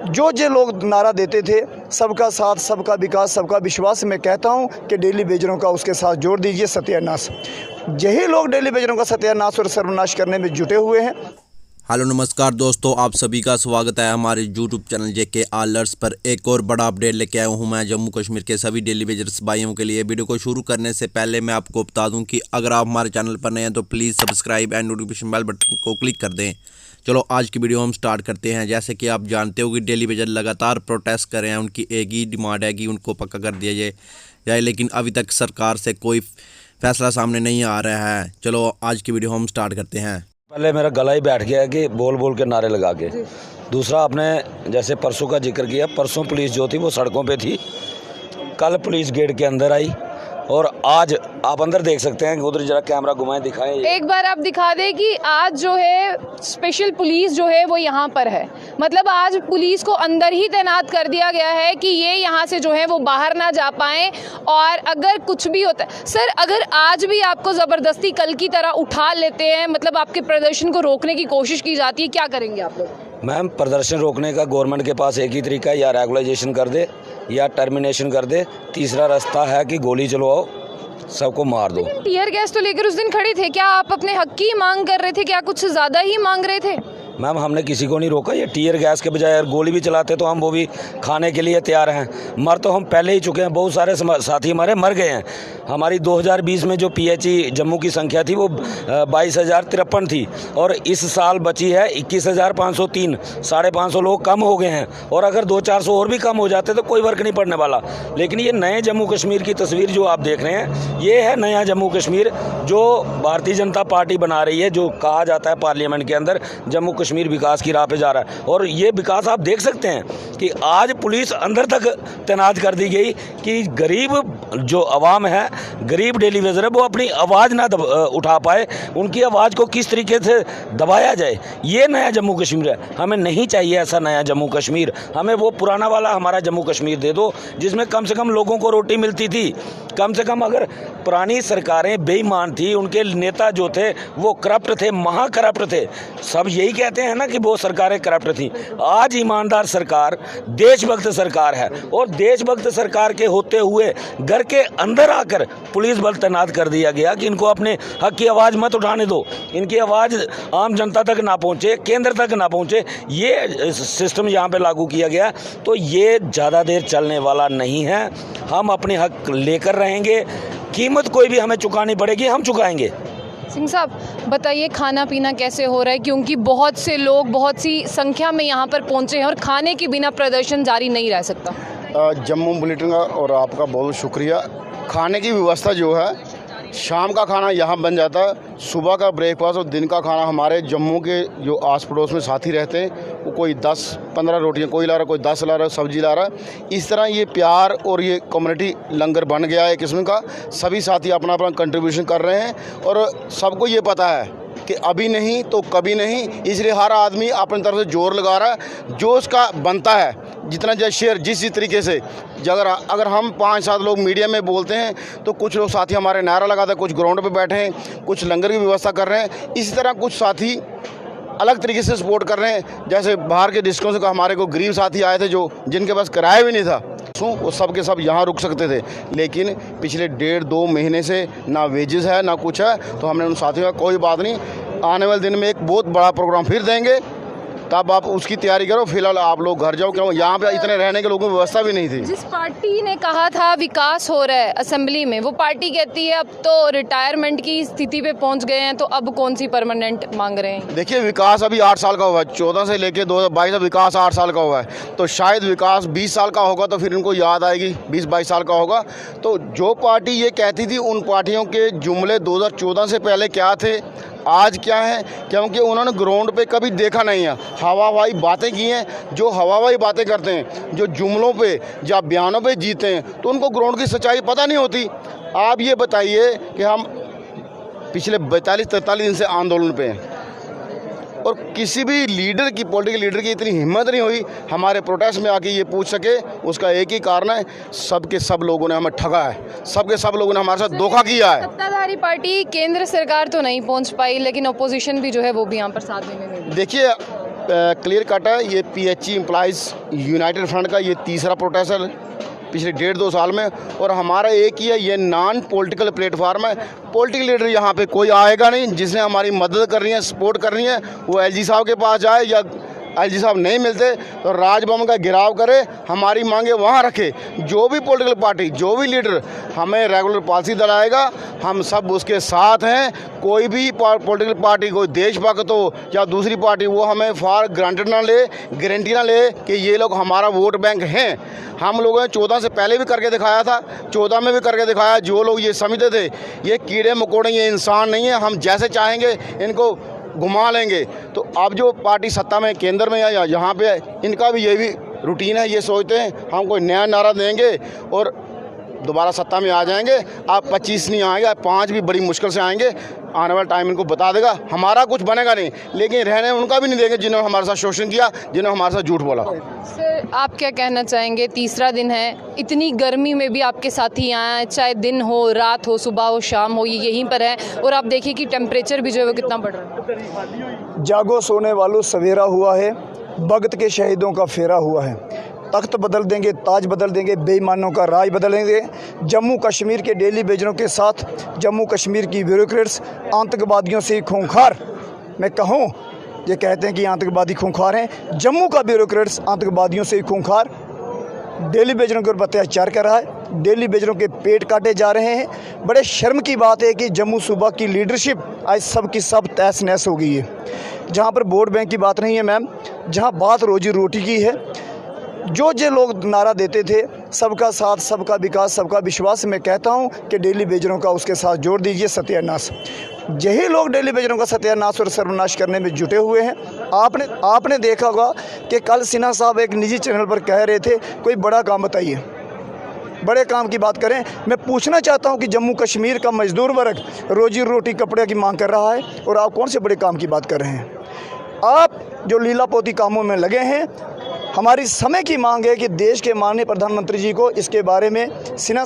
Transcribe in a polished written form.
जो लोग नारा देते थे सबका साथ, सबका विकास, सबका विश्वास, मैं कहता हूं कि डेली वेजरों का उसके साथ जोड़ दीजिए सत्यानाश। यही लोग डेली वेजरों का सत्यानाश और सर्वनाश करने में जुटे हुए हैं। हेलो नमस्कार दोस्तों, आप सभी का स्वागत है हमारे यूट्यूब चैनल जेके अलर्ट्स पर। एक और बड़ा अपडेट लेके आया हूँ मैं जम्मू कश्मीर के सभी डेली वेजर्स भाइयों के लिए। वीडियो को शुरू करने से पहले मैं आपको बता दूं कि अगर आप हमारे चैनल पर नए हैं तो please subscribe and notification bell button को क्लिक कर दें। चलो आज की वीडियो हम स्टार्ट करते हैं। जैसे कि आप जानते हो कि डेली वेजर लगातार प्रोटेस्ट कर रहे हैं। उनकी एक ही डिमांड है कि उनको पक्का कर दिया जाए, लेकिन अभी तक सरकार से कोई फैसला सामने नहीं आ रहा है। चलो आज की वीडियो हम स्टार्ट करते हैं। पहले मेरा गला ही बैठ गया है कि बोल बोल के नारे लगा के। दूसरा, आपने जैसे परसों का जिक्र किया, परसों पुलिस जो थी वो सड़कों पे थी, कल पुलिस गेट के अंदर आई और आज आप अंदर देख सकते हैं। उधर जरा कैमरा घुमाएं, दिखाएं। एक बार आप दिखा दें कि आज जो है स्पेशल पुलिस जो है वो यहाँ पर है। मतलब आज पुलिस को अंदर ही तैनात कर दिया गया है कि ये यहाँ से जो है वो बाहर ना जा पाएं। और अगर कुछ भी होता है सर, अगर आज भी आपको ज़बरदस्ती कल की तरह उठा लेते हैं, मतलब आपके प्रदर्शन को रोकने की कोशिश की जाती है, क्या करेंगे आप लोग? मैम, प्रदर्शन रोकने का गवर्नमेंट के पास एक ही तरीका है, या रेगुलाइजेशन कर दे या टर्मिनेशन कर दे। तीसरा रास्ता है कि गोली चलवाओ, सबको मार दो। टीयर गैस तो लेकर उस दिन खड़े थे, क्या आप अपने हक की मांग कर रहे थे? क्या कुछ ज़्यादा ही मांग रहे थे? मैम, हमने किसी को नहीं रोका। ये टीयर गैस के बजाय अगर गोली भी चलाते तो हम वो भी खाने के लिए तैयार हैं। मर तो हम पहले ही चुके हैं, बहुत सारे साथी हमारे मर गए हैं। हमारी 2020 में जो PHE जम्मू की संख्या थी वो 22,053 थी और इस साल बची है 21,503। 550 लोग कम हो गए हैं और अगर 200-400 और भी कम हो जाते तो कोई फर्क नहीं पड़ने वाला। लेकिन ये नए जम्मू कश्मीर की तस्वीर जो आप देख रहे हैं, ये है नया जम्मू कश्मीर जो भारतीय जनता पार्टी बना रही है। जो कहा जाता है पार्लियामेंट के अंदर जम्मू कश्मीर विकास की राह पे जा रहा है, और ये विकास आप देख सकते हैं कि आज पुलिस अंदर तक तैनात कर दी गई कि गरीब जो आवाम है, गरीब डेली वेजर है, वो अपनी आवाज़ ना उठा पाए, उनकी आवाज़ को किस तरीके से दबाया जाए। ये नया जम्मू कश्मीर है। हमें नहीं चाहिए ऐसा नया जम्मू कश्मीर। हमें वो पुराना वाला हमारा जम्मू कश्मीर दे दो जिसमें कम से कम लोगों को रोटी मिलती थी। कम से कम अगर पुरानी सरकारें बेईमान थी, उनके नेता जो थे वो करप्ट थे, महा करप्ट थे। सब यही कहते हैं ना कि वो सरकारें करप्ट थी। आज ईमानदार सरकार, देशभक्त सरकार है, और देशभक्त सरकार के होते हुए घर के अंदर आकर पुलिस बल तैनात कर दिया गया कि इनको अपने हक की आवाज़ मत उठाने दो, इनकी आवाज़ आम जनता तक ना पहुँचे, केंद्र तक ना पहुँचे। ये सिस्टम यहाँ पे लागू किया गया, तो ये ज़्यादा देर चलने वाला नहीं है। हम अपने हक लेकर रहेंगे, कीमत कोई भी हमें चुकानी पड़ेगी, हम चुकाएंगे। सिंह साहब, बताइए खाना पीना कैसे हो रहा है? क्योंकि बहुत से लोग बहुत सी संख्या में यहाँ पर पहुँचे हैं और खाने के बिना प्रदर्शन जारी नहीं रह सकता। जम्मू बुलेटिन का और आपका बहुत शुक्रिया। खाने की व्यवस्था जो है, शाम का खाना यहाँ बन जाता है, सुबह का ब्रेकफास्ट और दिन का खाना हमारे जम्मू के जो आस पड़ोस में साथी रहते हैं वो कोई 10-15 रोटियाँ कोई ला रहा, कोई 10 ला रहा, सब्जी ला रहा है। इस तरह ये प्यार और ये कम्युनिटी लंगर बन गया है एक किस्म का। सभी साथी अपना अपना कंट्रीब्यूशन कर रहे हैं और सबको ये पता है कि अभी नहीं तो कभी नहीं, इसलिए हर आदमी अपनी तरफ से जोर लगा रहा है। जो उसका बनता है, जितना जो शेयर जिस तरीके से, अगर हम 5-7 लोग मीडिया में बोलते हैं तो कुछ लोग साथी हमारे नारा लगाते हैं, कुछ ग्राउंड पे बैठे हैं, कुछ लंगर की व्यवस्था कर रहे हैं। इसी तरह कुछ साथी अलग तरीके से सपोर्ट कर रहे हैं। जैसे बाहर के डिस्ट्रिक्टों से हमारे को गरीब साथी आए थे जो जिनके पास किराया भी नहीं था, वो सब के सब यहाँ रुक सकते थे, लेकिन पिछले 1.5-2 महीने से ना वेजेस है ना कुछ है। तो हमने उन साथियों का कोई बात नहीं, आने वाले दिन में एक बहुत बड़ा प्रोग्राम फिर देंगे, तब आप उसकी तैयारी करो। फिलहाल आप लोग घर जाओ, क्यों यहाँ पे इतने रहने के लोगों की व्यवस्था भी नहीं थी। जिस पार्टी ने कहा था विकास हो रहा है असेंबली में, वो पार्टी कहती है अब तो रिटायरमेंट की स्थिति पे पहुंच गए हैं, तो अब कौन सी परमानेंट मांग रहे हैं? देखिए, विकास अभी 8 साल का हुआ है, 14 से लेकर 2022 तक विकास 8 साल का हुआ है। तो शायद विकास 20 साल का होगा तो फिर इनको याद आएगी, 20-22 साल का होगा। तो जो पार्टी ये कहती थी, उन पार्टियों के जुमले 2014 से पहले क्या थे, आज क्या है, क्योंकि उन्होंने ग्राउंड पे कभी देखा नहीं है। हवाई बातें की हैं। जो हवाई बातें करते हैं, जो जुमलों पे या बयानों पे जीते हैं, तो उनको ग्राउंड की सच्चाई पता नहीं होती। आप ये बताइए कि हम पिछले 42-43 दिन से आंदोलन पे हैं और किसी भी लीडर की, पॉलिटिकल लीडर की इतनी हिम्मत नहीं हुई हमारे प्रोटेस्ट में आके ये पूछ सके। उसका एक ही कारण है, सबके सब लोगों ने हमें ठगा है, सबके सब लोगों ने हमारे साथ धोखा किया है। सत्ताधारी पार्टी केंद्र सरकार तो नहीं पहुंच पाई, लेकिन अपोजिशन भी जो है वो भी यहाँ पर साथ देने नहीं। देखिए, क्लियर कट है, ये PHE एम्प्लॉइज़ यूनाइटेड फ्रंट का ये तीसरा प्रोटेस्ट है पिछले 1.5-2 साल में। और हमारा एक ही है, ये नॉन पॉलिटिकल प्लेटफार्म है। पॉलिटिकल लीडर यहाँ पे कोई आएगा नहीं। जिसने हमारी मदद करनी है, सपोर्ट करनी है, वो LG साहब के पास जाए, या LG साहब नहीं मिलते तो राजभवन का घेराव करे, हमारी मांगे वहाँ रखे। जो भी पॉलिटिकल पार्टी, जो भी लीडर हमें रेगुलर पॉलिसी दिलाएगा, हम सब उसके साथ हैं। कोई भी पॉलिटिकल पार्टी, कोई देशभक्त हो या दूसरी पार्टी, वो हमें फॉर ग्रांटेड ना ले, गारंटी ना ले कि ये लोग हमारा वोट बैंक हैं। हम लोगों ने 14 से पहले भी करके दिखाया था, 14 में भी करके दिखाया। जो लोग ये समझते थे ये कीड़े मकोड़े, ये इंसान नहीं है, हम जैसे चाहेंगे इनको घुमा लेंगे, तो अब जो पार्टी सत्ता में केंद्र में है या यहाँ पे है, इनका भी यही रूटीन है। ये सोचते हैं हम कोई नया नारा देंगे और दोबारा सत्ता में आ जाएंगे। आप 25 नहीं आएंगे, आप 5 भी बड़ी मुश्किल से आएंगे। आने वाला टाइम इनको बता देगा, हमारा कुछ बनेगा नहीं, लेकिन रहने उनका भी नहीं देंगे जिन्होंने हमारे साथ शोषण किया, जिन्होंने हमारे साथ झूठ बोला। सर, आप क्या कहना चाहेंगे? तीसरा दिन है, इतनी गर्मी में भी आपके साथी यहाँ हैं, चाहे दिन हो, रात हो, सुबह हो, शाम हो, ये यहीं पर है। और आप देखिए कि टेम्परेचर भी जो है वो कितना बढ़ रहा है। जागो सोने वालों सवेरा हुआ है, भगत के शहीदों का फेरा हुआ है। तख्त बदल देंगे, ताज बदल देंगे, बेईमानों का राज बदलेंगे। जम्मू कश्मीर के डेली बेजरों के साथ जम्मू कश्मीर की ब्यूरोक्रेट्स आतंकवादियों से खूंखार, मैं कहूँ ये कहते हैं कि आतंकवादी खूंखार हैं, जम्मू का ब्यूरोक्रेट्स आतंकवादियों से खूंखार डेली बेजरों के ऊपर अत्याचार कर रहा है। डेली बेजरों के पेट काटे जा रहे हैं। बड़े शर्म की बात है कि जम्मू सूबा की लीडरशिप आज सब की सब तहस नहस हो गई है। जहाँ पर वोट बैंक की बात नहीं है मैम, जहाँ बात रोजी रोटी की है, जो लोग नारा देते थे सबका साथ, सबका विकास, सबका विश्वास, मैं कहता हूं कि डेली बेजरों का उसके साथ जोड़ दीजिए सत्यानाश। यही लोग डेली बेजरों का सत्यानाश और सर्वनाश करने में जुटे हुए हैं। आपने देखा होगा कि कल सिन्हा साहब एक निजी चैनल पर कह रहे थे कोई बड़ा काम बताइए, बड़े काम की बात करें। मैं पूछना चाहता हूं कि जम्मू कश्मीर का मजदूर वर्ग रोजी रोटी कपड़े की मांग कर रहा है और आप कौन से बड़े काम की बात कर रहे हैं? आप जो लीलापोती कामों में लगे हैं। हमारी समय की मांग है कि देश के माननीय प्रधानमंत्री जी को इसके बारे में सिन्हा